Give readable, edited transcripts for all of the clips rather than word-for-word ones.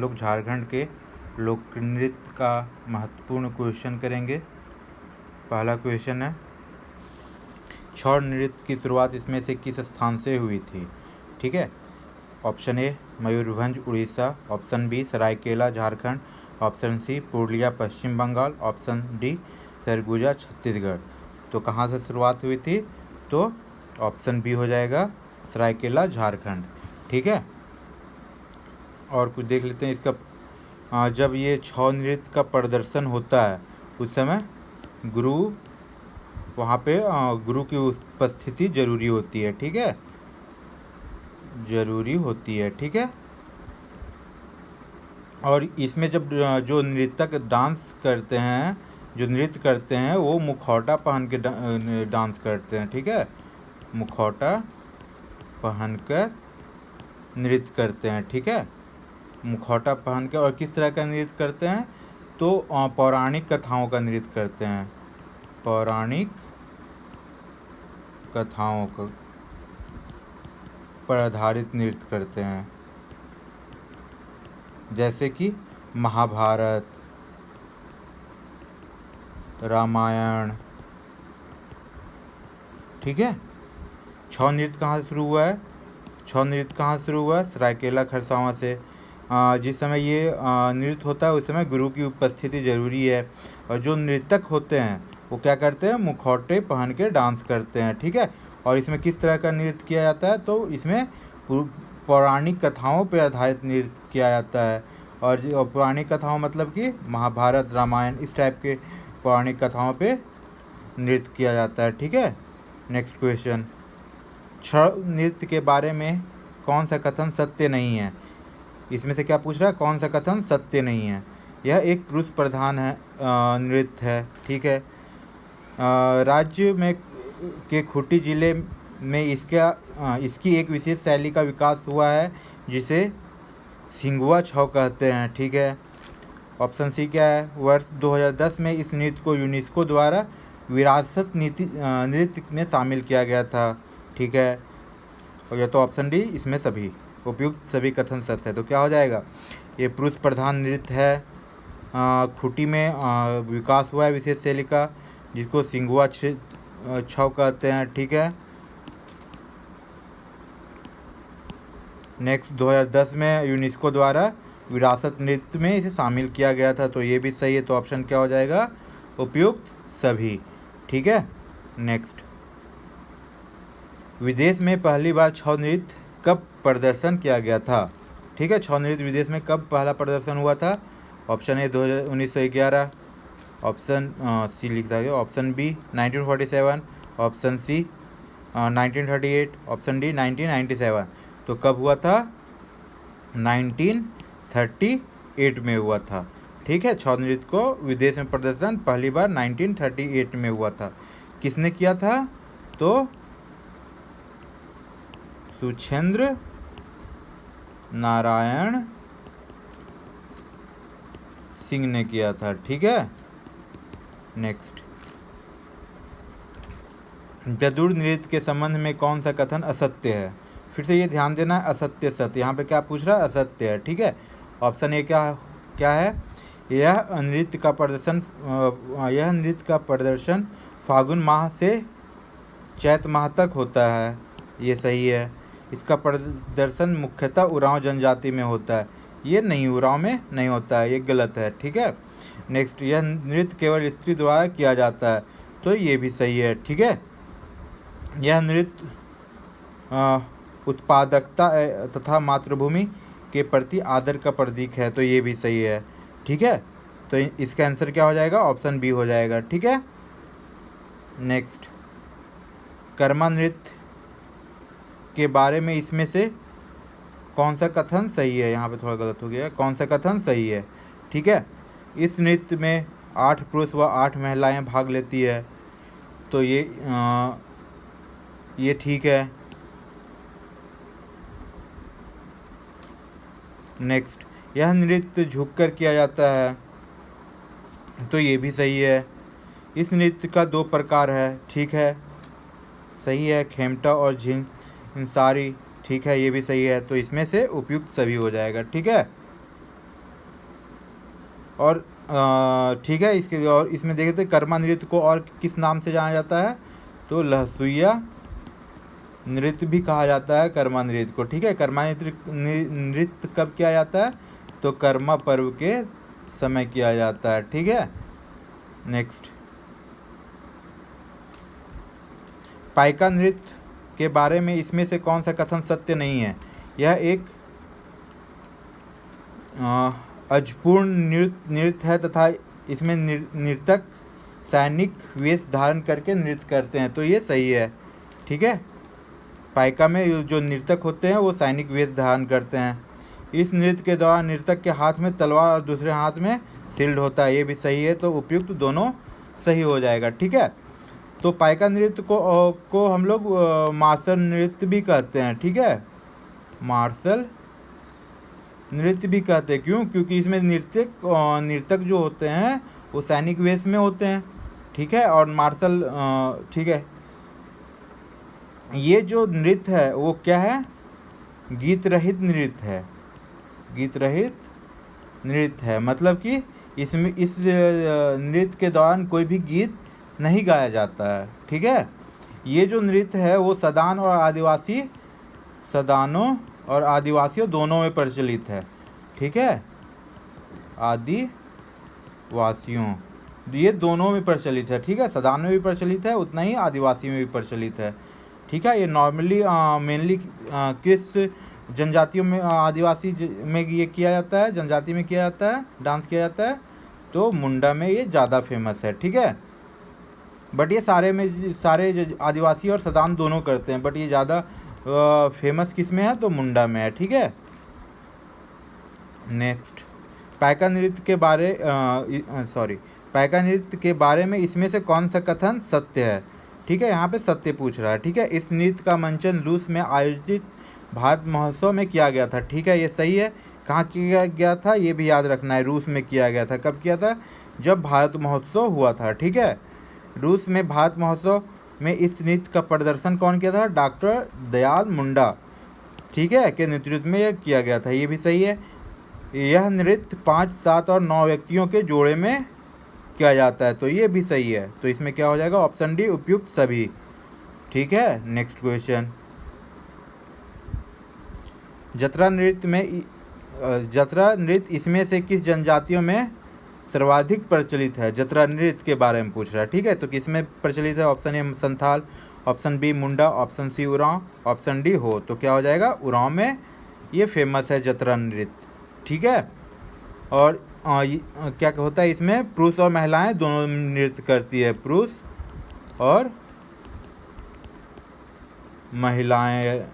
लोग झारखंड के लोक नृत्य का महत्वपूर्ण क्वेश्चन करेंगे। पहला क्वेश्चन है, छौ नृत्य की शुरुआत इसमें से किस स्थान से हुई थी? ठीक है, option A Mayurbhanj Orissa, option B Saraikela Jharkhand, option C Purulia Paschim Bangal, option D Surguja Chhattisgarh. तो कहाँ से शुरुआत हुई थी? तो ऑप्शन बी हो जाएगा सरायकेला झारखंड। ठीक है, और कुछ देख लेते हैं इसका। जब ये छौ नृत्य का प्रदर्शन होता है उस समय गुरु वहाँ पे गुरु की उपस्थिति जरूरी होती है। ठीक है, जरूरी होती है। ठीक है, और इसमें जब जो नृत्यक डांस करते हैं, जो नृत्य करते हैं, वो मुखौटा पहन के डांस करते हैं। ठीक है, मुखौटा पहनकर नृत्य करते हैं। ठीक है, मुखौटा पहन के। और किस तरह का नृत्य करते हैं? तो पौराणिक कथाओं का नृत्य करते हैं। पौराणिक कथाओं पर आधारित नृत्य करते हैं, जैसे कि महाभारत, रामायण। ठीक है, छौ नृत्य कहाँ से शुरू हुआ है? छौ नृत्य कहाँ से शुरू हुआ है? सरायकेला खरसावां से। जिस समय ये नृत्य होता है उस समय गुरु की उपस्थिति जरूरी है। और जो नृत्यक होते हैं वो क्या करते हैं? मुखौटे पहन के डांस करते हैं। ठीक है, और इसमें किस तरह का नृत्य किया जाता है? तो इसमें पौराणिक कथाओं पर आधारित नृत्य किया जाता है। और पौराणिक कथाओं मतलब कि महाभारत, रामायण, इस टाइप के पौराणिक कथाओं पे नृत्य किया जाता है। ठीक है, नेक्स्ट क्वेश्चन, छौ नृत्य के बारे में कौन सा कथन सत्य नहीं है? इसमें से क्या पूछ रहा है? कौन सा कथन सत्य नहीं है? यह एक पुरुष प्रधान है नृत्य है। ठीक है, राज्य में के खूंटी जिले में इसकी एक विशेष शैली का विकास हुआ है जिसे सिंगुआ छौ कहते हैं। ठीक है, ऑप्शन सी क्या है? वर्ष 2010 में इस नृत्य को यूनेस्को द्वारा विरासत नृत्य में शामिल किया गया था। ठीक है, और यह तो ऑप्शन डी, इसमें सभी उपयुक्त सभी कथन सत्य है। तो क्या हो जाएगा? ये पुरुष प्रधान नृत्य है, खूंटी में विकास हुआ है विशेष शैली का, जिसको सिंगुआ छौ कहते हैं। ठीक है, नेक्स्ट 2010 में यूनेस्को द्वारा विरासत नृत्य में इसे शामिल किया गया था। तो ये भी सही है। तो ऑप्शन क्या हो जाएगा? उपयुक्त सभी। ठीक है, नेक्स्ट, विदेश में पहली बार छौ नृत्य कब प्रदर्शन किया गया था? ठीक है, छौ नृत्य विदेश में कब पहला प्रदर्शन हुआ था? ऑप्शन ए 1911, ऑप्शन सी लिखा गया, option B 1947, option C 1938, option D 1997। तो कब हुआ था? 1938 में हुआ था। ठीक है, छौ नृत्य को विदेश में प्रदर्शन पहली बार 1938 में हुआ था। किसने किया था? तो सुछेंद्र नारायण सिंह ने किया था। ठीक है, नेक्स्ट, गदुड़ नृत्य के संबंध में कौन सा कथन असत्य है? फिर से ये ध्यान देना, असत्य सत्य। यहाँ पे क्या पूछ रहा है? असत्य है। ठीक है, ऑप्शन ए क्या है? यह नृत्य का प्रदर्शन फागुन माह से चैत माह तक होता है। ये सही है। इसका प्रदर्शन मुख्यतः उरांव जनजाति में होता है। ये नहीं, उरांव में नहीं होता है, ये गलत है। ठीक है, नेक्स्ट, यह नृत्य केवल स्त्री द्वारा किया जाता है। तो ये भी सही है। ठीक है, यह नृत्य उत्पादकता तथा मातृभूमि के प्रति आदर का प्रतीक है। तो ये भी सही है। ठीक है, तो इसका आंसर क्या हो जाएगा? ऑप्शन बी हो जाएगा। ठीक है, नेक्स्ट, कर्मा नृत्य के बारे में इसमें से कौन सा कथन सही है? यहाँ पे थोड़ा गलत हो गया। कौन सा कथन सही है? ठीक है, इस नृत्य में 8 पुरुष व 8 महिलाएं भाग लेती है। तो ये ठीक है। नेक्स्ट, यह नृत्य झुककर किया जाता है। तो ये भी सही है। इस नृत्य का 2 प्रकार है। ठीक है, सही है, खेमटा और झिंसारी। ठीक है, ये भी सही है। तो इसमें से उपयुक्त सभी हो जाएगा। ठीक है, और ठीक है, इसके और इसमें देखे तो कर्मा नृत्य को और किस नाम से जाना जाता है, तो लहसुइया नृत्य भी कहा जाता है कर्मा नृत्य को। ठीक है, कर्मा नृत्य कब किया जाता है, तो कर्मा पर्व के समय किया जाता है। ठीक है, नेक्स्ट, पाइका नृत्य के बारे में इसमें से कौन सा कथन सत्य नहीं है। यह एक अजपूर्ण नृत्य है तथा इसमें नर्तक सैनिक वेश धारण करके नृत्य करते हैं, तो ये सही है। ठीक है, पाइका में जो नर्तक होते हैं वो सैनिक वेश धारण करते हैं। इस नृत्य के दौरान नर्तक के हाथ में तलवार और दूसरे हाथ में शील्ड होता है, ये भी सही है, तो उपयुक्त दोनों सही हो जाएगा। ठीक है, तो पाइका नृत्य को हम लोग मार्शल नृत्य भी कहते हैं। ठीक है, मार्शल नृत्य भी कहते हैं, क्यों, क्योंकि इसमें नर्तक जो होते हैं वो सैनिक वेश में होते हैं। ठीक है, और मार्शल ठीक है, ये जो नृत्य है वो क्या है, गीत रहित नृत्य है, गीत रहित नृत्य है, मतलब कि इसमें इस नृत्य के दौरान कोई भी गीत नहीं गाया जाता है। ठीक है, ये जो नृत्य है वो सदानों और आदिवासियों दोनों में प्रचलित है। ठीक है, आदिवासियों ये दोनों में प्रचलित है। ठीक है, सदान में भी प्रचलित है उतना ही आदिवासी में भी प्रचलित है। ठीक है, ये नॉर्मली मेनली किस जनजातियों में, आदिवासी में ये किया जाता है, जनजाति में किया जाता है, डांस किया जाता है, तो मुंडा में ये ज़्यादा फेमस है। ठीक है, बट ये सारे जो आदिवासी और सदान दोनों करते हैं, बट ये ज़्यादा फेमस किस में है, तो मुंडा में है। ठीक है, नेक्स्ट, पाइका नृत्य के बारे में इसमें से कौन सा कथन सत्य है। ठीक है, यहाँ पे सत्य पूछ रहा है। ठीक है, इस नृत्य का मंचन रूस में आयोजित भारत महोत्सव में किया गया था। ठीक है, ये सही है। कहाँ किया गया था ये भी याद रखना है, रूस में किया गया था। कब किया था, जब भारत महोत्सव हुआ था। ठीक है, रूस में भारत महोत्सव में इस नृत्य का प्रदर्शन कौन किया था, डॉक्टर दयाल मुंडा, ठीक है, के नेतृत्व में यह किया गया था, ये भी सही है। यह नृत्य 5, 7 और 9 व्यक्तियों के जोड़े में किया जाता है, तो ये भी सही है। तो इसमें क्या हो जाएगा, ऑप्शन डी, उपयुक्त सभी। ठीक है, नेक्स्ट क्वेश्चन, जतरा नृत्य इसमें से किस जनजातियों में सर्वाधिक प्रचलित है। जतरा नृत्य के बारे में पूछ रहा है। ठीक है, तो किसमें प्रचलित है, option A Santhal, option B Munda, option C Oraon, option D Ho. तो क्या हो जाएगा, उरांव में ये फेमस है जतरा नृत्य। ठीक है, और क्या होता है इसमें, पुरुष और महिलाएं दोनों नृत्य करती है, पुरुष और महिलाएं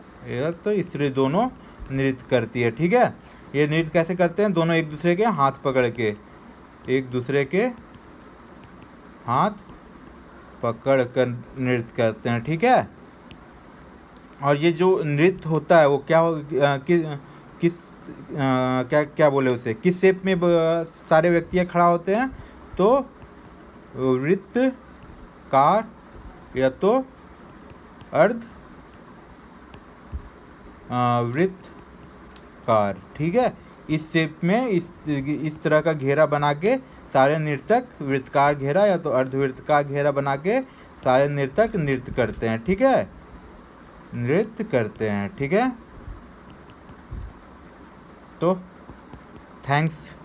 तो स्त्री दोनों नृत्य करती है। ठीक है, ये नृत्य कैसे करते हैं, दोनों एक दूसरे के हाथ पकड़ के, एक दूसरे के हाथ पकड़ कर नृत्य करते हैं। ठीक है, और ये जो नृत्य होता है वो क्या बोले उसे, किस शेप में सारे व्यक्ति खड़ा होते हैं, तो वृत्तकार या तो वृत्तकार। ठीक है, इस शेप में इस तरह का घेरा बना के सारे नर्तक वृत्तकार घेरा या तो अर्धवृत्तकार घेरा बना के सारे नर्तक नृत्य करते हैं। ठीक है, नृत्य करते हैं। ठीक है, तो थैंक्स